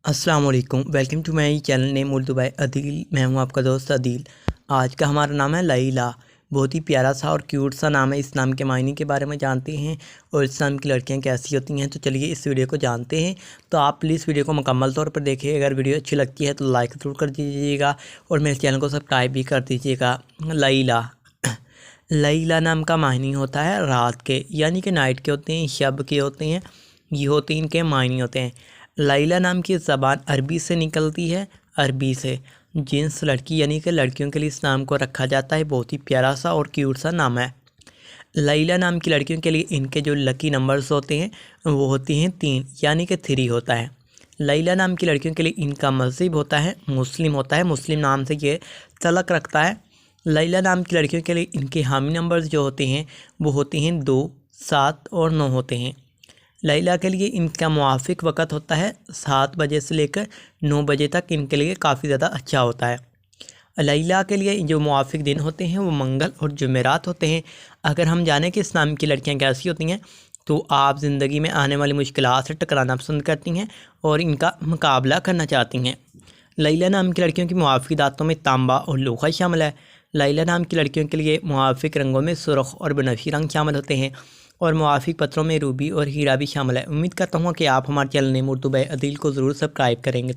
अस्सलाम वालेकुम, welcome to my channel name Urdu by Adeel. मैं हूं आपका दोस्त अदील। आज का हमारा नाम है लैला। बहुत ही प्यारा सा और क्यूट सा नाम है। इस नाम के मायने के बारे में जानते हैं और इस नाम की लड़कियां कैसी होती हैं। तो चलिए इस वीडियो को जानते हैं। तो आप प्लीज़ वीडियो को मुकम्मल तौर पर देखिए। अगर वीडियो अच्छी लगती है तो लाइक ज़रूर कर दीजिएगा और मेरे चैनल को सब्सक्राइब भी कर दीजिएगा। लैला लैला नाम का मायने होता है रात के, यानी कि नाइट के होते हैं, शब के होते हैं। ये होते हैं इनके मायने होते हैं। लैला नाम की ज़बान अरबी से निकलती है, अरबी से। जिन्स लड़की यानी कि लड़कियों के लिए इस नाम को रखा जाता है। बहुत ही प्यारा सा और क्यूट सा नाम है। लैला नाम की लड़कियों के लिए इनके जो लकी नंबर्स होते हैं वो होती हैं 3, यानी कि 3 होता है। लैला नाम की लड़कियों के लिए इनका मज़हब होता है मुस्लिम होता है। मुस्लिम नाम से ये तलक रखता है। लैला नाम की लड़कियों के लिए इनके हामी नंबर्स जो होते हैं वो होते हैं 2, 7 और 9 होते हैं। लैला के लिए इनका मुआफ़िक वक़्त होता है 7 बजे से लेकर 9 बजे तक। इनके लिए काफ़ी ज़्यादा अच्छा होता है। लैला के लिए जो मुआफ़िक दिन होते हैं वो मंगल और जुमेरात होते हैं। अगर हम जानें कि इस नाम की लड़कियां कैसी होती हैं, तो आप ज़िंदगी में आने वाली मुश्किलात से टकराना पसंद करती हैं और इनका मुकाबला करना चाहती हैं। लैला नाम की लड़कियों की मुआफ़िक दाँतों में तांबा और लोहा शामिल है। लैला नाम की लड़कियों के लिए मुआफ़िक रंगों में सुर्ख और बनफशी रंग शामिल होते हैं और मुआफ़िक पत्रों में रूबी और हीरा भी शामिल है। उम्मीद करता हूँ कि आप हमारे channel name Urdu by Adeel को ज़रूर सब्सक्राइब करेंगे।